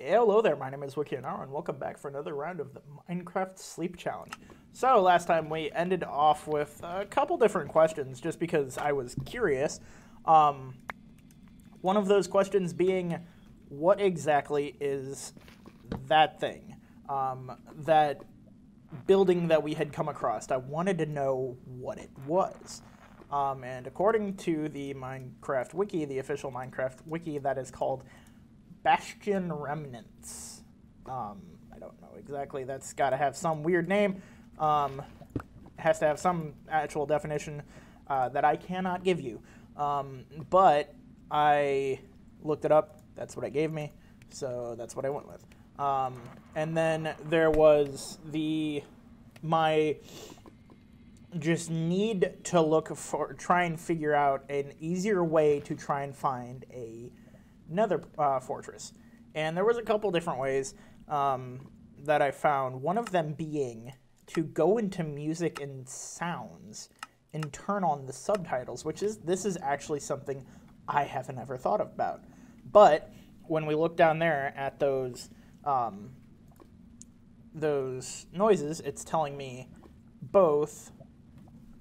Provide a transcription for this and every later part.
Hello there, my name is WikiAnaro, and welcome back for another round of the Minecraft Sleep Challenge. So, last time we ended off with a couple different questions, just because I was curious. One of those questions being, what exactly is that thing? That building that we had come across. I wanted to know what it was. And according to the Minecraft Wiki, the official Minecraft Wiki, that is called Bastion Remnants. I don't know exactly. That's got to have some weird name. Has to have some actual definition that I cannot give you. But I looked it up. That's what it gave me. So that's what I went with. And then there was my just need to try and figure out an easier way to try and find another fortress. And there was a couple different ways that I found. One of them being to go into music and sounds and turn on the subtitles, this is actually something I haven't ever thought about. But when we look down there at those noises, it's telling me both.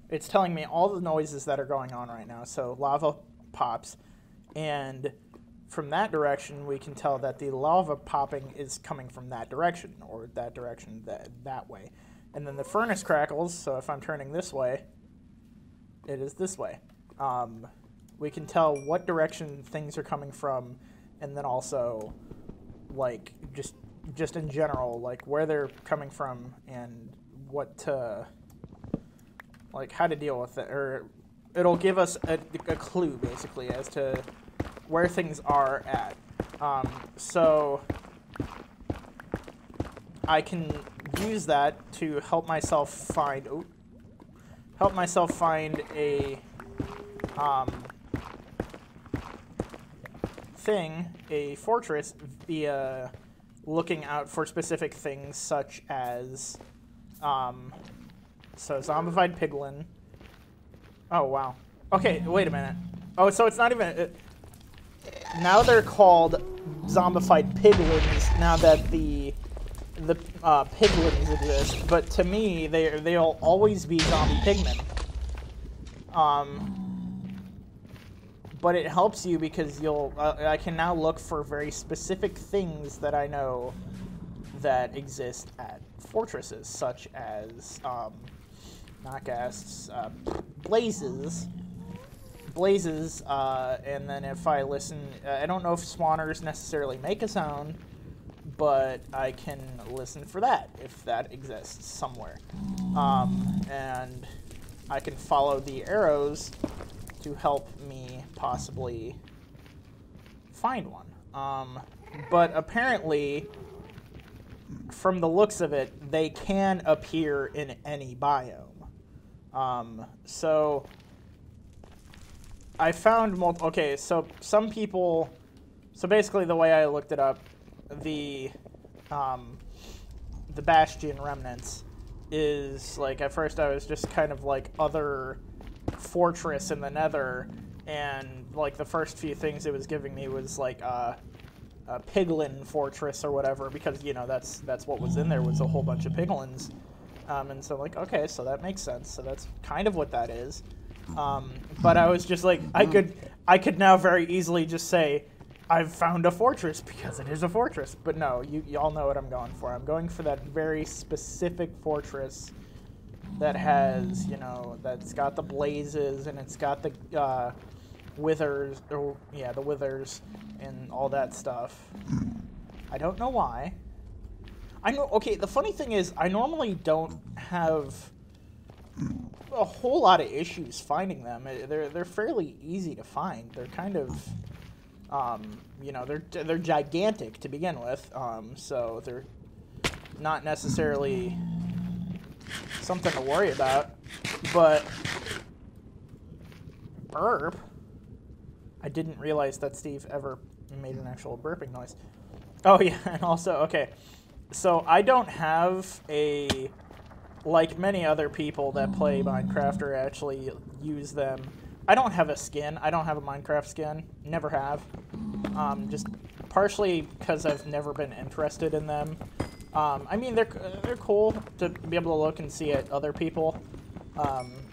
It's telling me all the noises that are going on right now. So lava pops, and from that direction, we can tell that the lava popping is coming from that direction, or that direction that way. And then the furnace crackles, so if I'm turning this way, it is this way. We can tell what direction things are coming from, and then also, like, just in general, like, where they're coming from and what to, like, how to deal with it. Or it'll give us a clue, basically, as to where things are at. So I can use that to help myself find a a fortress via looking out for specific things such as so zombified piglin. Oh wow. Okay, wait a minute. Oh, so it's not even. Now they're called zombified piglins now that the piglins exist, but to me they'll always be zombie pigmen. But it helps you because I can now look for very specific things that I know that exist at fortresses, such as not ghasts, blazes, and then if I listen, I don't know if spawners necessarily make a sound, but I can listen for that if that exists somewhere, and I can follow the arrows to help me possibly find one. But apparently, from the looks of it, they can appear in any biome. So I found okay, so some people, so basically the way I looked it up, the Bastion Remnants is, like, at first I was just kind of like other fortress in the nether, and like the first few things it was giving me was like a piglin fortress or whatever, because, you know, that's what was in there, was a whole bunch of piglins. And so, like, okay, so that makes sense. So that's kind of what that is. But I was just like, I could now very easily just say, I've found a fortress because it is a fortress. But no, you all know what I'm going for. I'm going for that very specific fortress that has, you know, that's got the blazes and it's got the withers, or yeah, the withers and all that stuff. I don't know why. I know. Okay, the funny thing is, I normally don't have a whole lot of issues finding them. They're fairly easy to find. They're kind of, you know, they're gigantic to begin with. So they're not necessarily something to worry about. But burp. I didn't realize that Steve ever made an actual burping noise. Oh yeah, and also, okay. So I don't have like many other people that play Minecraft or actually use them, I don't have a skin. I don't have a Minecraft skin. Never have. Just partially because I've never been interested in them. I mean, they're cool to be able to look and see at other people,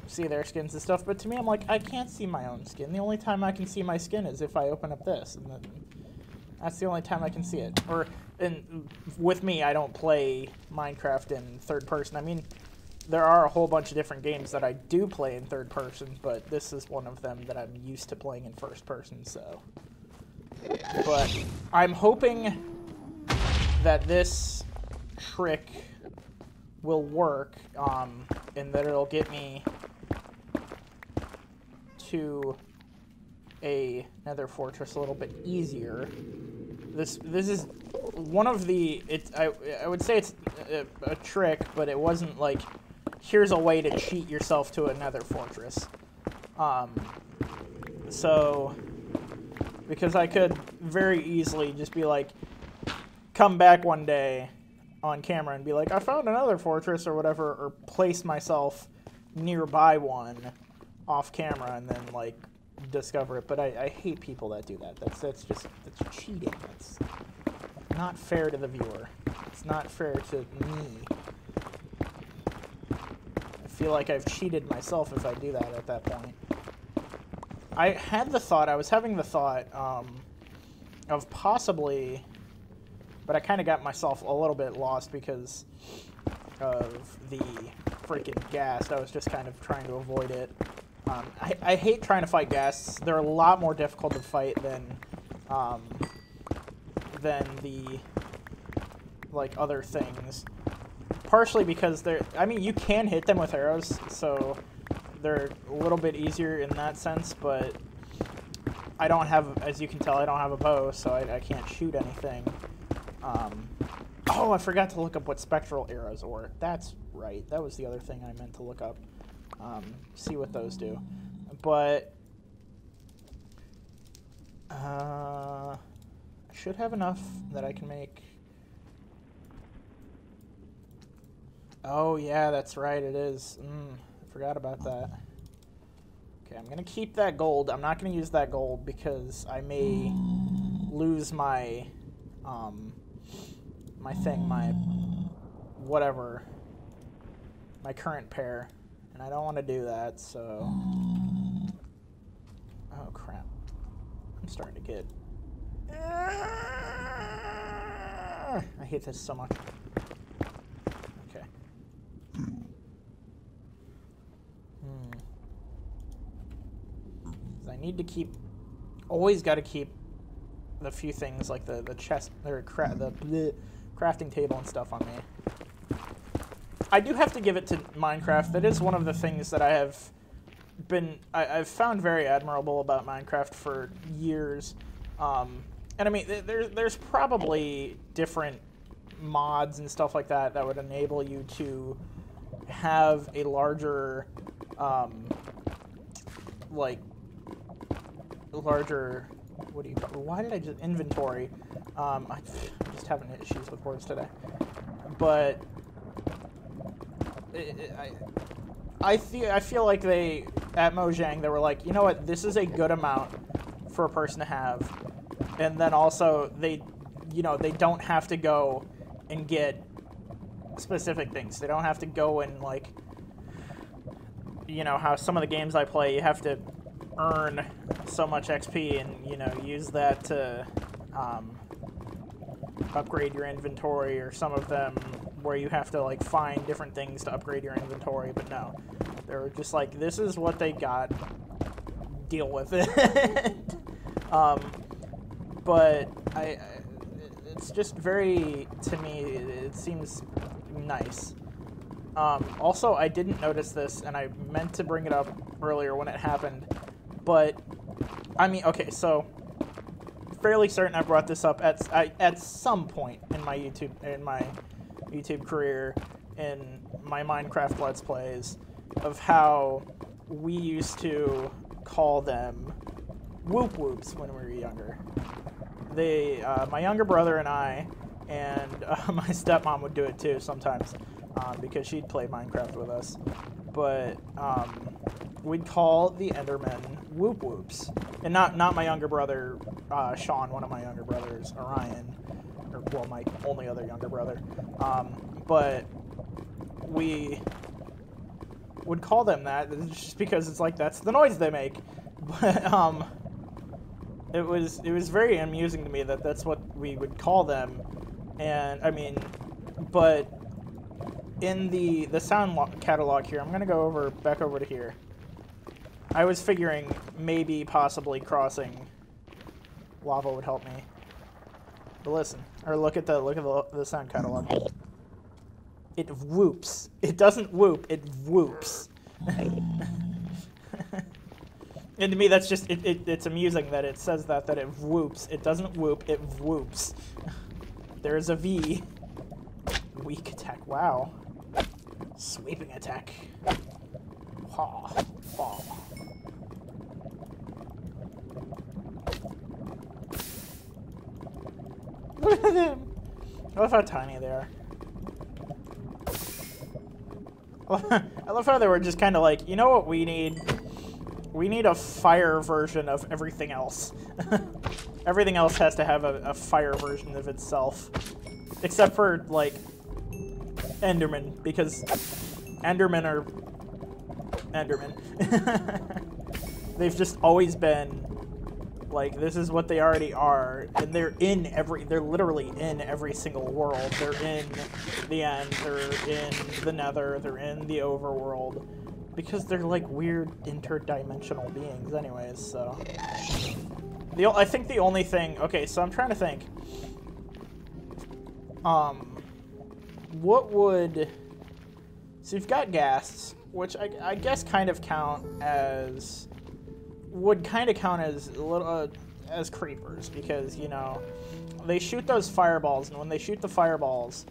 see their skins and stuff. But to me, I'm like, I can't see my own skin. The only time I can see my skin is if I open up this, and then that's the only time I can see it. And with me, I don't play Minecraft in third person. I mean, there are a whole bunch of different games that I do play in third person, but this is one of them that I'm used to playing in first person, so. But I'm hoping that this trick will work, and that it'll get me to a Nether Fortress a little bit easier. This is one of the, I would say it's a trick, but it wasn't like, here's a way to cheat yourself to a Nether Fortress. So, because I could very easily just be like, come back one day on camera and be like, I found another fortress or whatever, or place myself nearby one off camera and then like discover it. But I hate people that do that. That's cheating. That's not fair to the viewer. It's not fair to me. I feel like I've cheated myself if I do that at that point. I was having the thought of possibly, but I kind of got myself a little bit lost because of the freaking ghast. I was just kind of trying to avoid it. I hate trying to fight ghasts. They're a lot more difficult to fight than the like other things. Partially because I mean, you can hit them with arrows, so they're a little bit easier in that sense, but I don't have, as you can tell, I don't have a bow, so I can't shoot anything. Oh, I forgot to look up what spectral arrows were. That's right. That was the other thing I meant to look up. See what those do. But I should have enough that I can make. Oh, yeah, that's right. It is. I forgot about that. Okay, I'm going to keep that gold. I'm not going to use that gold because I may lose my, my current pair. And I don't want to do that, so. Oh, crap. I'm starting to get. I hate this so much. Okay. I need to keep. Always got to keep the few things like the chest or the crafting table and stuff on me. I do have to give it to Minecraft. That is one of the things that I've found very admirable about Minecraft for years. And I mean, there's probably different mods and stuff like that that would enable you to have a larger, what do you call it? Why did I just inventory? I'm just having issues with words today. But I feel like at Mojang, they were like, you know what, this is a good amount for a person to have. And then also they don't have to go and get specific things. They don't have to go and like, how some of the games I play, you have to earn so much XP and, use that to upgrade your inventory, or some of them where you have to like find different things to upgrade your inventory. But no, they're just like, this is what they got, deal with it. But it's just very, to me, it seems nice. Also, I didn't notice this, and I meant to bring it up earlier when it happened, but I mean, okay, so fairly certain I brought this up at some point in my YouTube career, in my Minecraft Let's Plays, of how we used to call them whoop whoops when we were younger. My younger brother and I, and my stepmom would do it too sometimes, because she'd play Minecraft with us. But we'd call the Endermen Whoop Whoops. And not my younger brother, Sean, one of my younger brothers, Orion. Or, well, my only other younger brother. But we would call them that just because it's like that's the noise they make. But it was very amusing to me that that's what we would call them. And I mean, but in the sound catalog here, I'm gonna go back over to here. I was figuring maybe possibly crossing lava would help me. But listen, or look at the sound catalog. It whoops. It doesn't whoop. It whoops. And to me, that's just it's amusing that it says that it whoops. It doesn't whoop. It whoops. There's a V. Weak attack. Wow. Sweeping attack. Ha. Ha. Look at them. I love how tiny they are. I love how they were just kind of like, you know what we need? We need a fire version of everything else. Everything else has to have a fire version of itself. Except for, like, Enderman, because Endermen are Endermen. They've just always been, like, this is what they already are, and they're literally in every single world. They're in the End, they're in the Nether, they're in the Overworld, because they're, like, weird interdimensional beings anyways, so. I think the only thing, okay, so I'm trying to think, what would, so you've got ghasts, which I guess kind of count as, would kind of count as a little, as creepers, because, you know, they shoot those fireballs, and when they shoot the fireballs,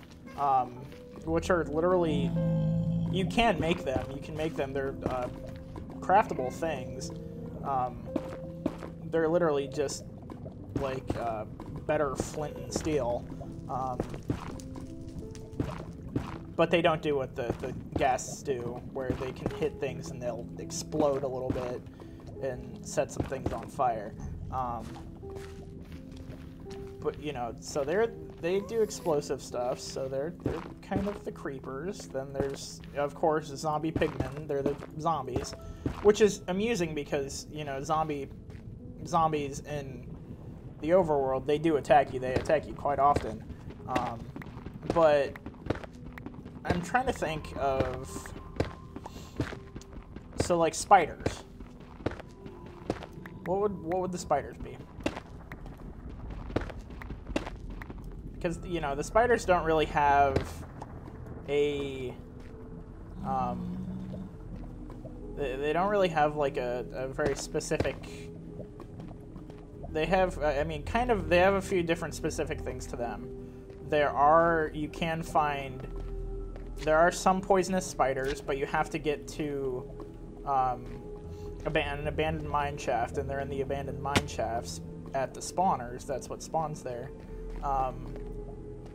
which are literally, you can make them, they're craftable things, they're literally just, like, better flint and steel, but they don't do what the ghasts do, where they can hit things and they'll explode a little bit and set some things on fire. But, you know, so they do explosive stuff, so they're kind of the creepers. Then there's, of course, zombie pigmen. They're the zombies, which is amusing because, you know, zombies in the overworld, they do attack you. They attack you quite often. But I'm trying to think of, so like spiders. What would the spiders be? Because, you know, the spiders don't really have a, they don't really have like a very specific, they have, I mean, kind of, they have a few different specific things to them. There are some poisonous spiders, but you have to get to an abandoned mine shaft, and they're in the abandoned mine shafts at the spawners. That's what spawns there.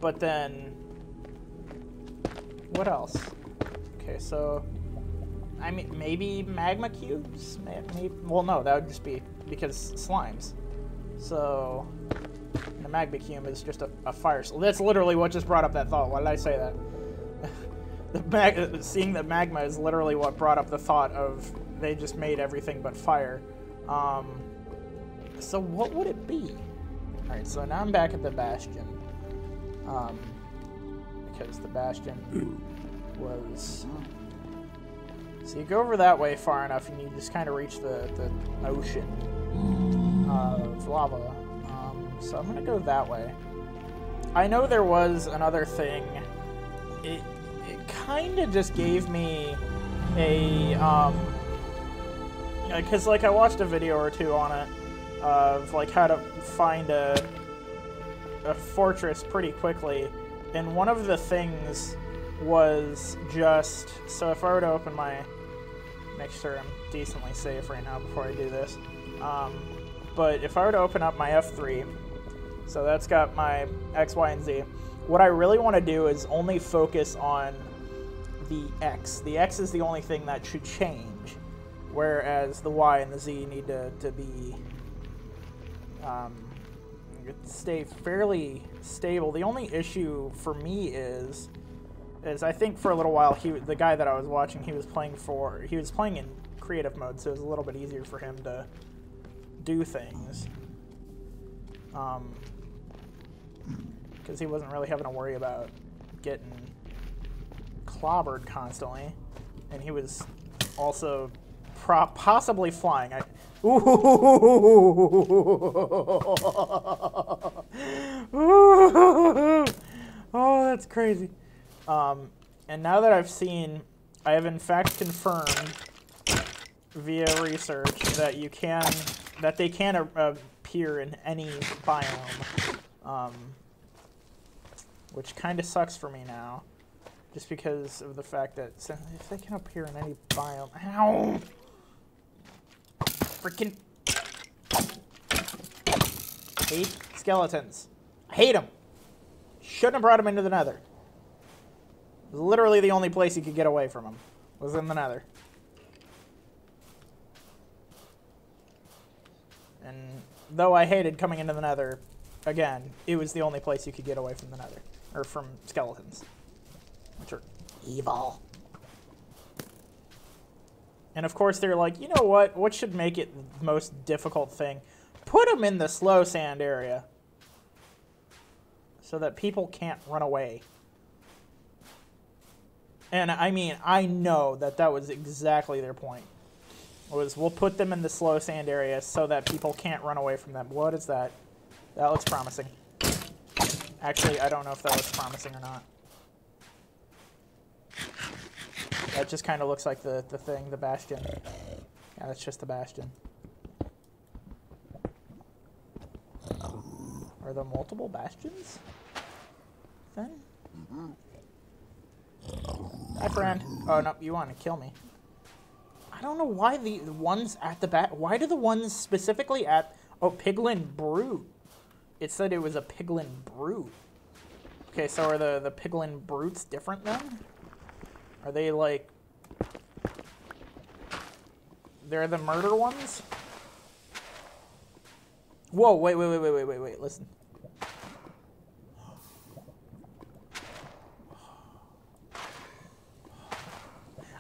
But then, what else? Okay, so, I mean, maybe magma cubes? Maybe, well, no, that would just be because slimes. So, the magma cube is just a fire. That's literally what just brought up that thought. Why did I say that? Seeing that magma is literally what brought up the thought of they just made everything but fire. So what would it be? Alright, so now I'm back at the Bastion. Because the Bastion was... So you go over that way far enough and you just kind of reach the ocean of lava. So I'm going to go that way. I know there was another thing. It kind of just gave me a, because like I watched a video or two on it of like how to find a fortress pretty quickly, and one of the things was just, so if I were to open make sure I'm decently safe right now before I do this, but if I were to open up my F3, so that's got my X, Y, and Z, what I really want to do is only focus on the X. The X is the only thing that should change. whereas the Y and the Z need to be stay fairly stable. The only issue for me is I think for a little while the guy that I was watching, he was playing in creative mode, so it was a little bit easier for him to do things. Because he wasn't really having to worry about getting clobbered constantly, and he was also possibly flying. Oh, that's crazy. And now that I have in fact confirmed via research that they can appear in any biome, which kind of sucks for me now, just because of the fact that if they can appear in any biome, ow, freaking hate skeletons. I hate them. Shouldn't have brought them into the Nether. It was literally the only place you could get away from them, was in the Nether. And though I hated coming into the Nether, again, it was the only place you could get away from the Nether, or from skeletons, which are evil. And of course they're like, you know what? What should make it the most difficult thing? Put them in the slow sand area, so that people can't run away. And I mean, I know that was exactly their point. We'll put them in the slow sand area so that people can't run away from them. What is that? That looks promising. Actually, I don't know if that looks promising or not. That just kind of looks like the thing, the bastion. Yeah, that's just the bastion. Are there multiple bastions then? Hi, friend. Oh, no, you want to kill me. I don't know why the ones at the back... Why do the ones specifically at... Oh, Piglin Brute. It said it was a Piglin Brute. Okay, so are the Piglin Brutes different then? Are they like... They're the murder ones? Whoa, wait, listen.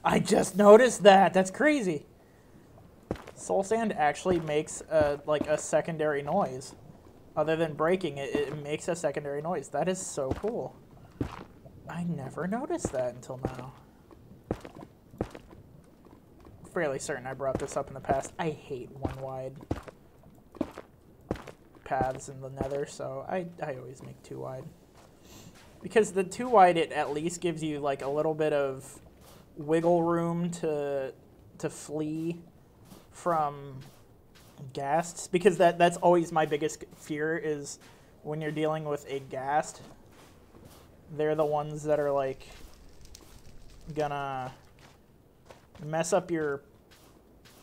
I just noticed that. That's crazy. Soul sand actually makes like a secondary noise. Other than breaking it, it makes a secondary noise. That is so cool. I never noticed that until now. Fairly certain I brought this up in the past. I hate one wide paths in the Nether, so I always make two wide. Because the two wide, it at least gives you like a little bit of wiggle room to flee from ghasts, because that's always my biggest fear, is when you're dealing with a ghast, they're the ones that are like gonna mess up your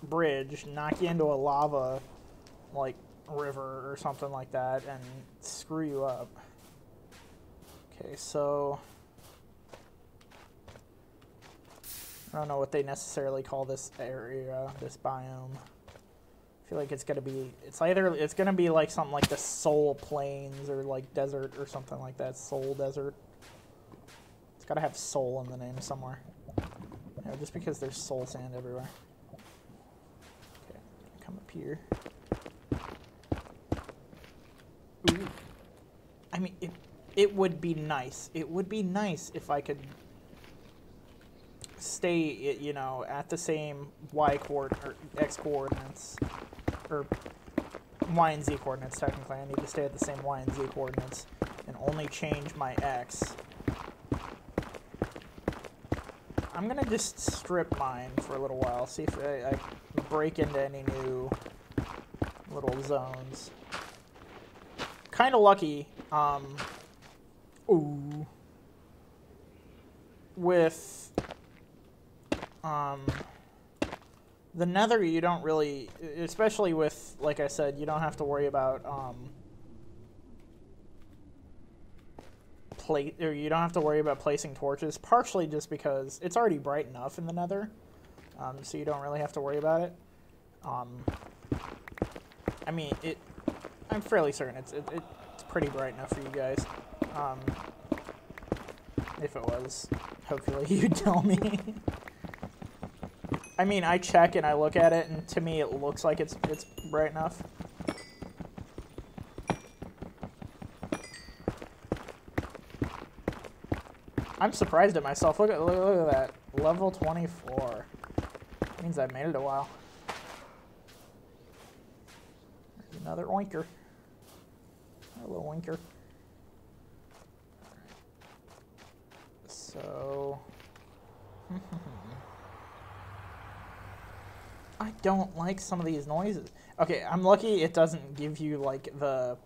bridge, knock you into a lava like river or something like that, and screw you up. Okay, so I don't know what they necessarily call this area, this biome. I feel like it's gonna be like something like the Soul Plains or like desert or something like that. Soul Desert. It's gotta have soul in the name somewhere. You know, just because there's soul sand everywhere. Okay, come up here. Ooh. I mean, it would be nice. It would be nice if I could stay, you know, at the same Y coordinate or X coordinates, or Y and Z coordinates. Technically, I need to stay at the same Y and Z coordinates and only change my X. I'm gonna just strip mine for a little while, see if I break into any new little zones. Kind of lucky, with the Nether, you don't really, especially with, like I said, you don't have to worry about you don't have to worry about placing torches, partially just because it's already bright enough in the Nether. so you don't really have to worry about it. I mean, I'm fairly certain it's pretty bright enough for you guys. If it was, hopefully you'd tell me. I mean, I check and I look at it, and to me it looks like it's bright enough. I'm surprised at myself. Look at that. Level 24. Means I've made it a while. There's another oinker. A little oinker. So... I don't like some of these noises. Okay, I'm lucky it doesn't give you, like, the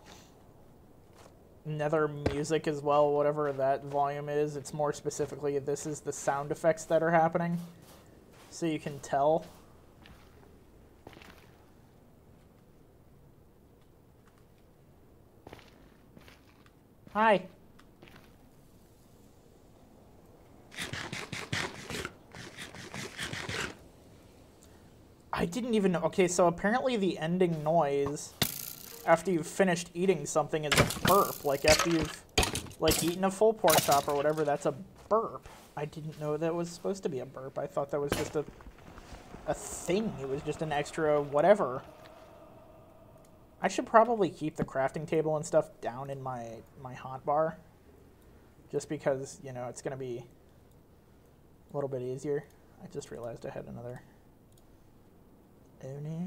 nether music as well, whatever that volume is. It's more specifically, this is the sound effects that are happening. So you can tell. Hi. I didn't even know. Okay, so apparently the ending noise after you've finished eating something is a burp. Like after you've like eaten a full pork chop or whatever, that's a burp. I didn't know that was supposed to be a burp. I thought that was just a thing. It was just an extra whatever. I should probably keep the crafting table and stuff down in my hotbar. Just because, you know, it's going to be a little bit easier. I just realized I had another... Oh no.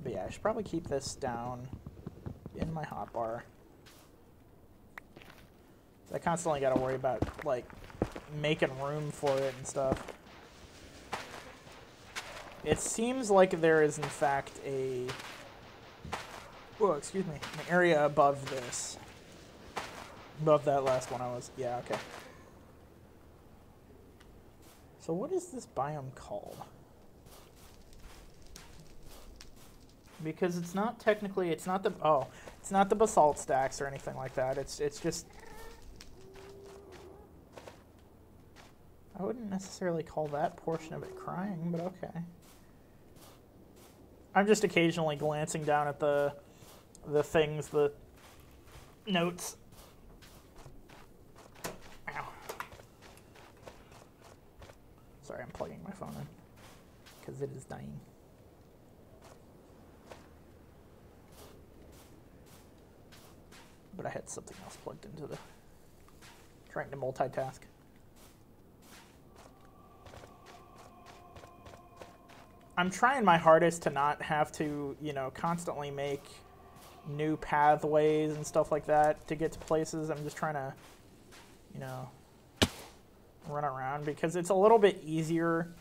But yeah, I should probably keep this down in my hotbar. I constantly got to worry about, like, making room for it and stuff. It seems like there is, in fact, a... Whoa, excuse me. An area above this. Above that last one I was... Yeah, okay. So what is this biome called? Because it's not technically... It's not the... Oh, it's not the basalt stacks or anything like that. It's just... I wouldn't necessarily call that portion of it crying, but okay. I'm just occasionally glancing down at the things, the notes. Ow. Sorry, I'm plugging my phone in because it is dying. But I had something else plugged into the... Trying to multitask. I'm trying my hardest to not have to, you know, constantly make new pathways and stuff like that to get to places. I'm just trying to, you know, run around because it's a little bit easier,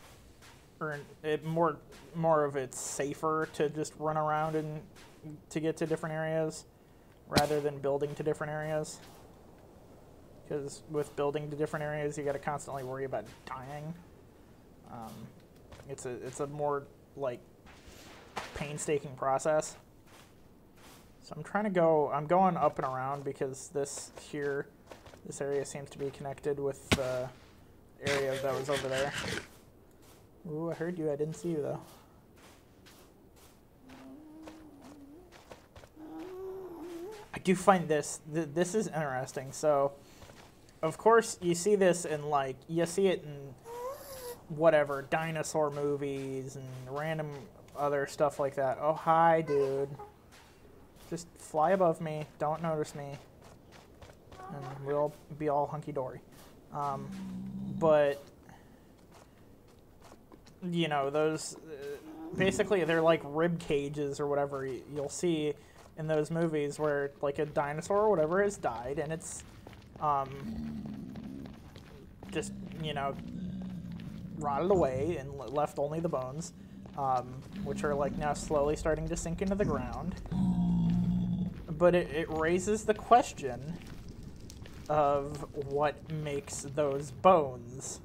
or more of it's safer to just run around and to get to different areas rather than building to different areas. Because with building to different areas, you got to constantly worry about dying. It's a more, like, painstaking process. So I'm going up and around because this area seems to be connected with the area that was over there. Ooh, I heard you. I didn't see you, though. I do find this is interesting. So, of course, you see this in, like, you see it in... whatever, dinosaur movies and random other stuff like that. Oh, hi, dude. Just fly above me. Don't notice me. And we'll be all hunky-dory. But, you know, those... basically, they're like rib cages or whatever you'll see in those movies where, like, a dinosaur or whatever has died, and it's, just, you know... rotted away and left only the bones, which are like now slowly starting to sink into the ground. But it raises the question of what makes those bones.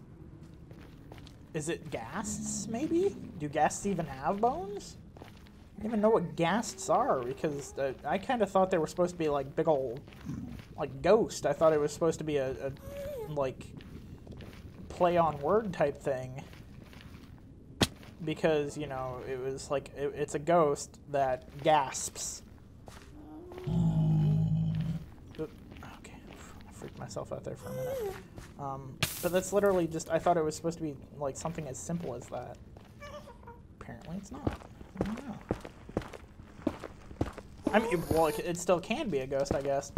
Is it ghasts, maybe? Do ghasts even have bones? I don't even know what ghasts are, because I kind of thought they were supposed to be like big old like ghost. I thought it was supposed to be a like play on word type thing, because you know it was like it's a ghost that gasps. Okay, I freaked myself out there for a minute. But that's literally just, I thought it was supposed to be like something as simple as that. Apparently it's not. I don't know. I mean, well, it still can be a ghost, I guess.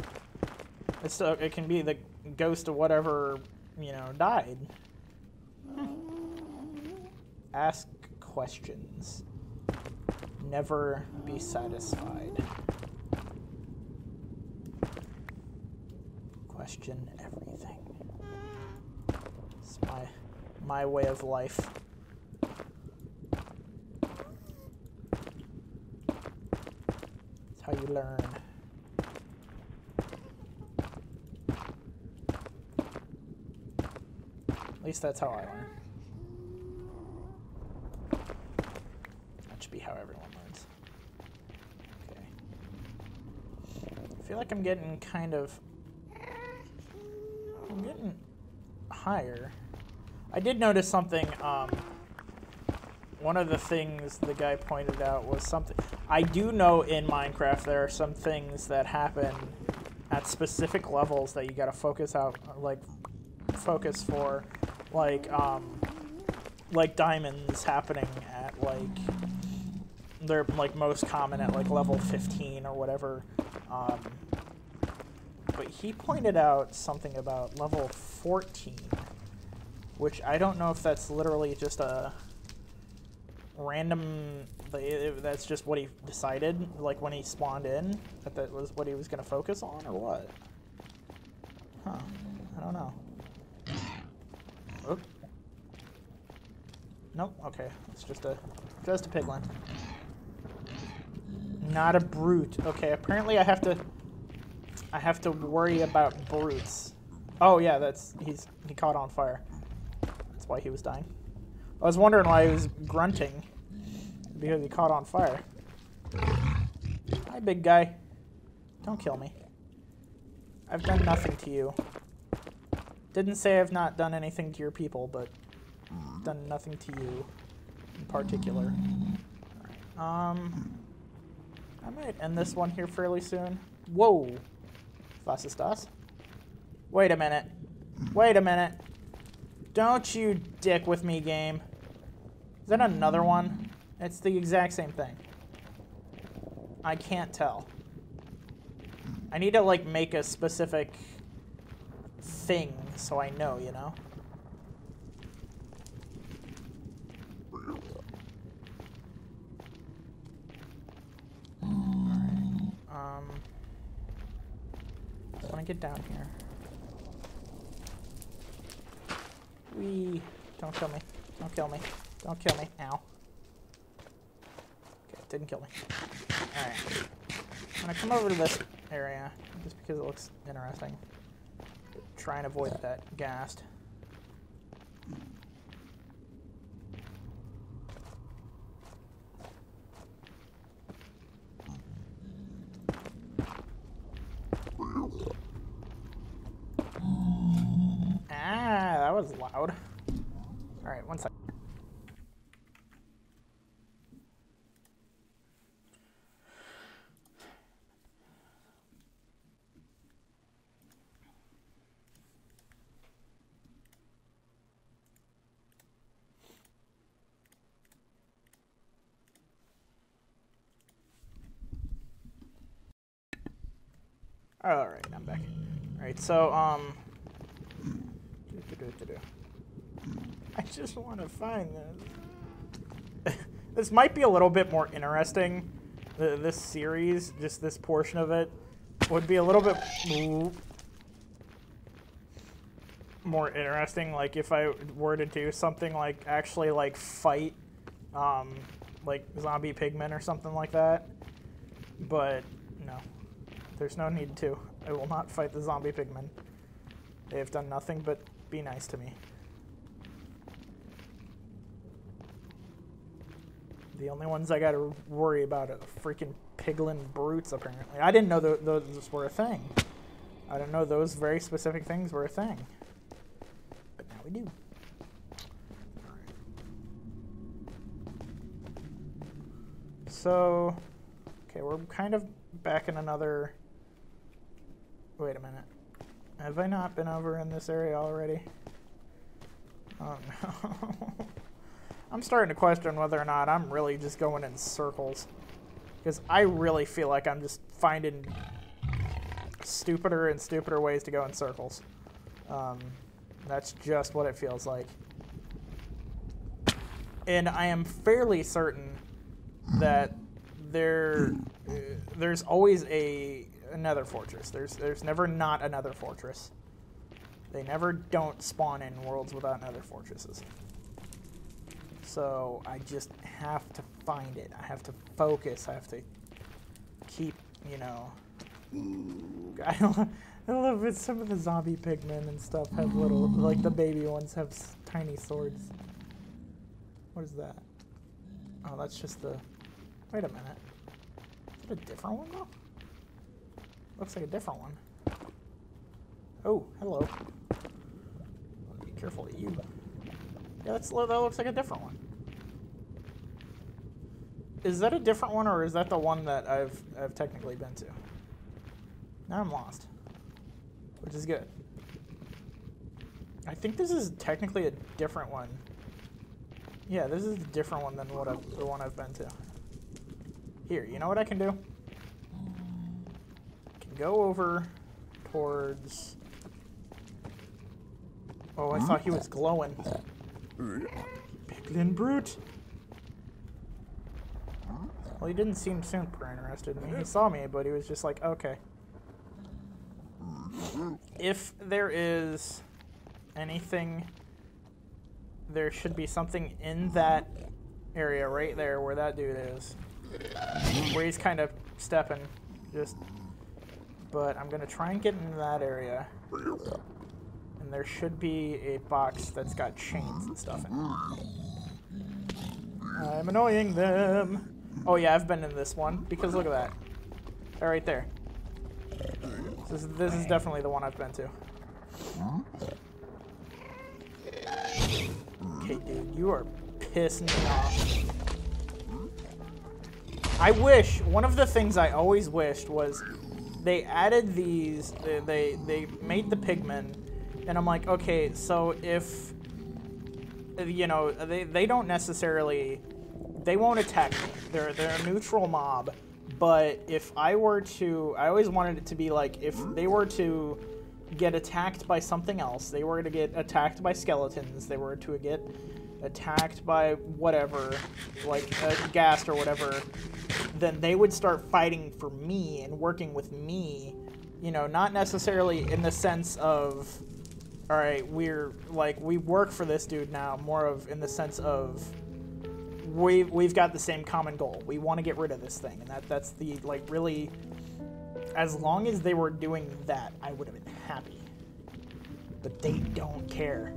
It can be the ghost of whatever, you know, died. Ask questions. Never be satisfied. Question everything. It's my way of life. It's how you learn. At least that's how I learn. That should be how everyone learns. Okay. I feel like I'm getting kind of... I'm getting higher. I did notice something. One of the things the guy pointed out was something... I do know in Minecraft there are some things that happen at specific levels that you gotta focus for. Like diamonds happening at, like... They're, like, most common at, like, level 15 or whatever. But he pointed out something about level 14, which I don't know if that's literally just a random, that's just what he decided, like when he spawned in, that was what he was going to focus on, or what? Huh, I don't know. Oop. Nope, okay, it's just a piglin. Not a brute. Okay, apparently I have to worry about brutes. Oh yeah, he caught on fire. That's why he was dying. I was wondering why he was grunting. Because he caught on fire. Hi, big guy. Don't kill me. I've done nothing to you. Didn't say I've not done anything to your people, but done nothing to you in particular. I might end this one here fairly soon. Whoa. Was ist das? Wait a minute. Wait a minute. Don't you dick with me, game. Is that another one? It's the exact same thing. I can't tell. I need to, like, make a specific thing so I know, you know? I want to get down here. Whee! Don't kill me. Don't kill me. Don't kill me. Ow. Okay, it didn't kill me. Alright. I'm gonna come over to this area, just because it looks interesting. Try and avoid that ghast. Ah, that was loud. Alright, one second. Alright, I'm back. Alright, so, I just want to find this. This might be a little bit more interesting. This series, just this portion of it, would be a little bit more interesting. Like if I were to do something like actually like fight, like zombie pigmen or something like that. But no, there's no need to. I will not fight the zombie pigmen. They have done nothing but be nice to me. The only ones I gotta worry about are the freaking piglin brutes, apparently. I didn't know those were a thing. I didn't know those very specific things were a thing. But now we do. Alright. So, okay, we're kind of back in another... Wait a minute. Have I not been over in this area already? Oh no. I'm starting to question whether or not I'm really just going in circles. Because I really feel like I'm just finding stupider and stupider ways to go in circles. That's just what it feels like. And I am fairly certain that there's always another fortress. There's never not another fortress. They never don't spawn in worlds without nether fortresses. So I just have to find it. I have to focus. I have to keep, you know... I love it. Some of the zombie pigmen and stuff have little, like the baby ones have tiny swords. What is that? Oh, that's just the... Wait a minute. Is it a different one, though? Looks like a different one. Oh, hello. Be careful of you. Yeah, that looks like a different one. Is that a different one, or is that the one that I've technically been to? Now I'm lost, which is good. I think this is technically a different one. Yeah, this is a different one than the one I've been to. Here, you know what I can do? I can go over towards... Oh, I thought he was glowing. Piglin brute. Well, he didn't seem super interested in me. He saw me, but he was just like, okay. If there is anything, there should be something in that area right there where that dude is. Where he's kind of stepping, just... But I'm gonna try and get into that area. And there should be a box that's got chains and stuff in it. I'm annoying them. Oh yeah, I've been in this one, because look at that. They're right there. This is definitely the one I've been to. Okay, dude, you are pissing me off. I wish, one of the things I always wished was they added these, they made the pigmen, and I'm like, okay, so if, you know, they don't necessarily, they won't attack me. They're a neutral mob. But if I were to, I always wanted it to be like, if they were to get attacked by something else, they were to get attacked by skeletons, they were to get attacked by whatever, like a ghast or whatever, then they would start fighting for me and working with me, you know, not necessarily in the sense of, all right, we work for this dude now, more of in the sense of, we've got the same common goal. We want to get rid of this thing, and that's the, like, really, as long as they were doing that, I would have been happy. But they don't care.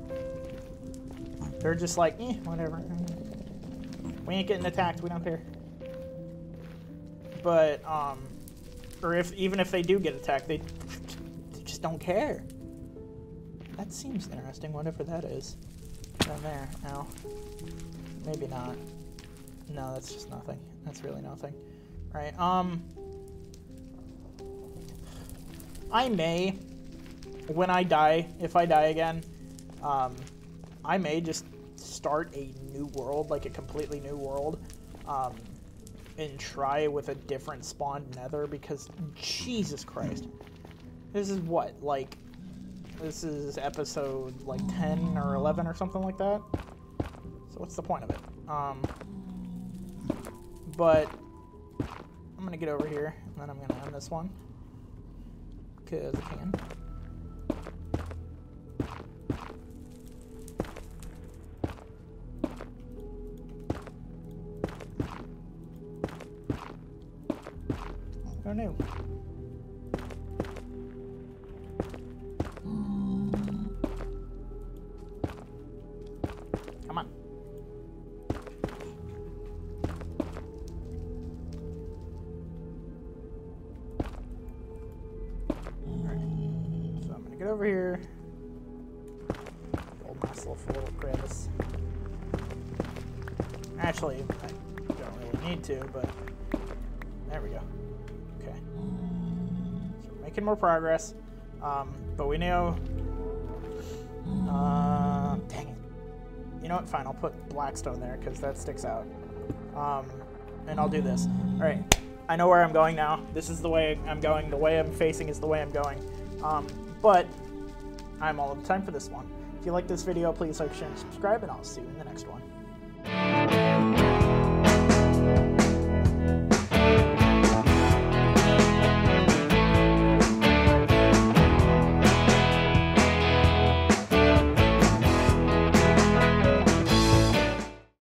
They're just like, whatever. We ain't getting attacked. We don't care. But, or even if they do get attacked, they just don't care. That seems interesting, whatever that is. Down there. Ow. Maybe not. No, that's just nothing. That's really nothing. Right, I may, when I die, if I die again, I may just start a new world, like a completely new world, and try with a different spawned nether, because Jesus Christ. This is what, like, this is episode, like, 10 or 11 or something like that? So what's the point of it? But I'm gonna get over here, and then I'm gonna end this one, because I can. Oh no. Come on. get over here. Old nice little crevice. Actually, I don't really need to, but there we go. Okay. So we're making more progress. But we know... dang it. You know what? Fine, I'll put blackstone there because that sticks out. And I'll do this. Alright, I know where I'm going now. This is the way I'm going. The way I'm facing is the way I'm going. But I'm all out of time for this one. If you like this video, please like, share, and subscribe, and I'll see you in the next one.